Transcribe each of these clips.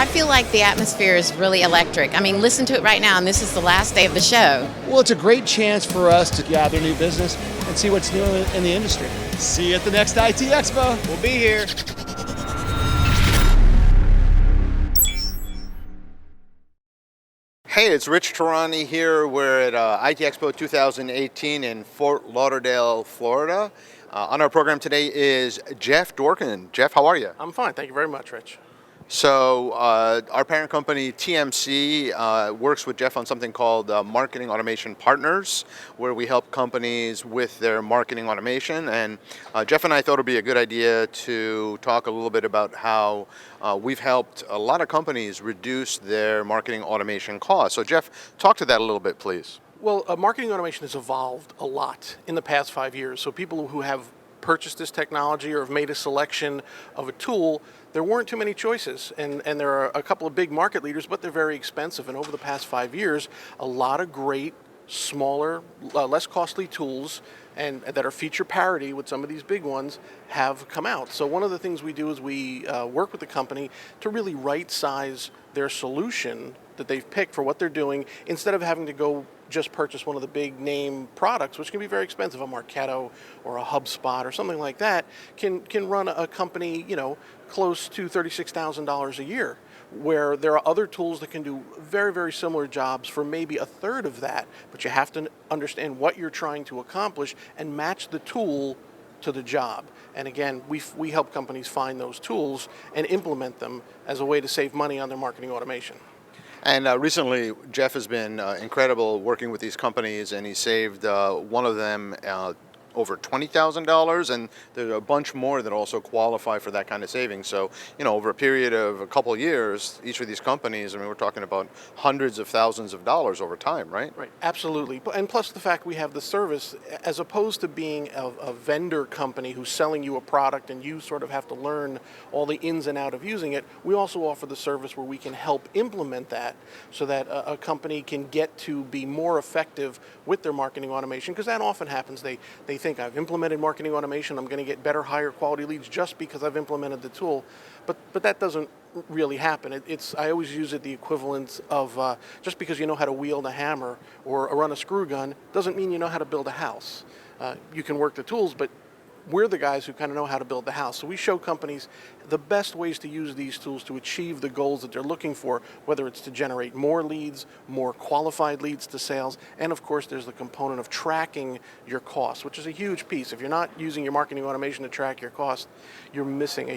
I feel like the atmosphere is really electric. I mean, listen to it right now, and this is the last day of the show. Well, it's a great chance for us to gather new business and see what's new in the industry. See you at the next IT Expo. We'll be here. Hey, it's Rich Tehrani here. We're at ITEXPO 2018 in Fort Lauderdale, Florida. On our program today is Jeff Dworkin. Jeff, how are you? I'm fine, thank you very much, Rich. So our parent company, TMC, works with Jeff on something called Marketing Automation Partners, where we help companies with their marketing automation. And Jeff and I thought it would be a good idea to talk a little bit about how we've helped a lot of companies reduce their marketing automation costs. So Jeff, talk to that a little bit, please. Well, marketing automation has evolved a lot in the past 5 years. So people who have purchased this technology or have made a selection of a tool, there weren't too many choices, and there are a couple of big market leaders, but they're very expensive. And over the past 5 years, a lot of great, smaller, less costly tools and that are feature parity with some of these big ones have come out. So one of the things we do is we work with the company to really right-size their solution that they've picked for what they're doing, instead of having to go just purchase one of the big name products, which can be very expensive. A Marketo or a HubSpot or something like that can run a company, close to $36,000 a year, where there are other tools that can do very, very similar jobs for maybe a third of that. But you have to understand what you're trying to accomplish and match the tool to the job. And again, we help companies find those tools and implement them as a way to save money on their marketing automation. And recently, Jeff has been incredible working with these companies, and he saved one of them over $20,000, and there's a bunch more that also qualify for that kind of savings. So, over a period of a couple of years, each of these companies, we're talking about hundreds of thousands of dollars over time, right? Right, absolutely. And plus the fact we have the service, as opposed to being a vendor company who's selling you a product and you sort of have to learn all the ins and outs of using it, we also offer the service where we can help implement that so that a company can get to be more effective with their marketing automation, because that often happens. They think, I've implemented marketing automation, I'm going to get better, higher quality leads just because I've implemented the tool. But that doesn't really happen. I always use it the equivalent of just because you know how to wield a hammer or run a screw gun doesn't mean you know how to build a house. You can work the tools, but we're the guys who kind of know how to build the house. So we show companies the best ways to use these tools to achieve the goals that they're looking for, whether it's to generate more leads, more qualified leads to sales, and of course there's the component of tracking your costs, which is a huge piece. If you're not using your marketing automation to track your costs, you're missing a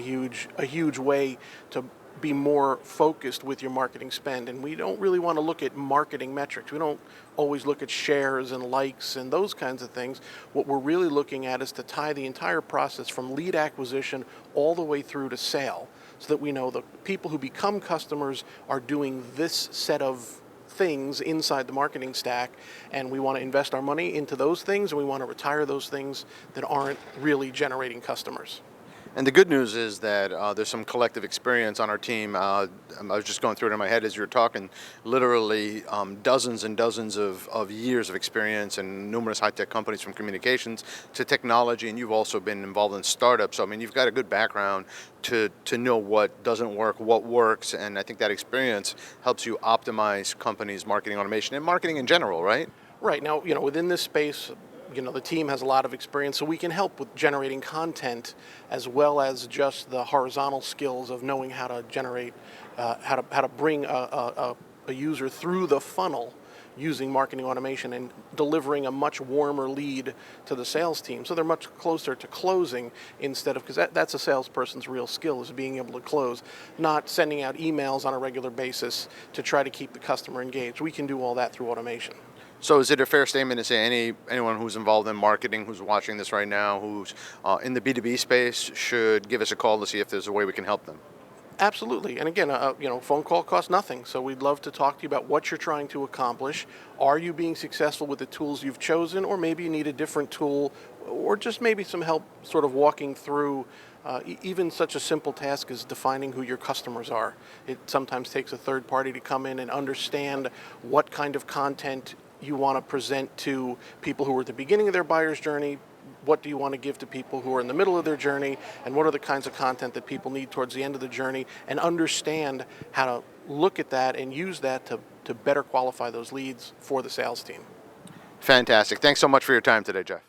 huge way to be more focused with your marketing spend. And we don't really want to look at marketing metrics. We don't always look at shares and likes and those kinds of things. What we're really looking at is to tie the entire process from lead acquisition all the way through to sale, so that we know the people who become customers are doing this set of things inside the marketing stack, and we want to invest our money into those things, and we want to retire those things that aren't really generating customers. And the good news is that there's some collective experience on our team. I was just going through it in my head as you were talking, literally dozens and dozens of years of experience in numerous high-tech companies, from communications to technology, and you've also been involved in startups. So, you've got a good background to know what doesn't work, what works, and I think that experience helps you optimize companies' marketing automation and marketing in general, right? Right. Now, within this space, the team has a lot of experience, so we can help with generating content as well as just the horizontal skills of knowing how to generate, how to bring a user through the funnel using marketing automation and delivering a much warmer lead to the sales team. So they're much closer to closing, instead of, because that's a salesperson's real skill, is being able to close, not sending out emails on a regular basis to try to keep the customer engaged. We can do all that through automation. So is it a fair statement to say anyone who's involved in marketing, who's watching this right now, who's in the B2B space, should give us a call to see if there's a way we can help them? Absolutely. And again, phone call costs nothing. So we'd love to talk to you about what you're trying to accomplish. Are you being successful with the tools you've chosen, or maybe you need a different tool, or just maybe some help sort of walking through even such a simple task as defining who your customers are. It sometimes takes a third party to come in and understand what kind of content you want to present to people who are at the beginning of their buyer's journey, what do you want to give to people who are in the middle of their journey, and what are the kinds of content that people need towards the end of the journey, and understand how to look at that and use that to better qualify those leads for the sales team. Fantastic. Thanks so much for your time today, Jeff.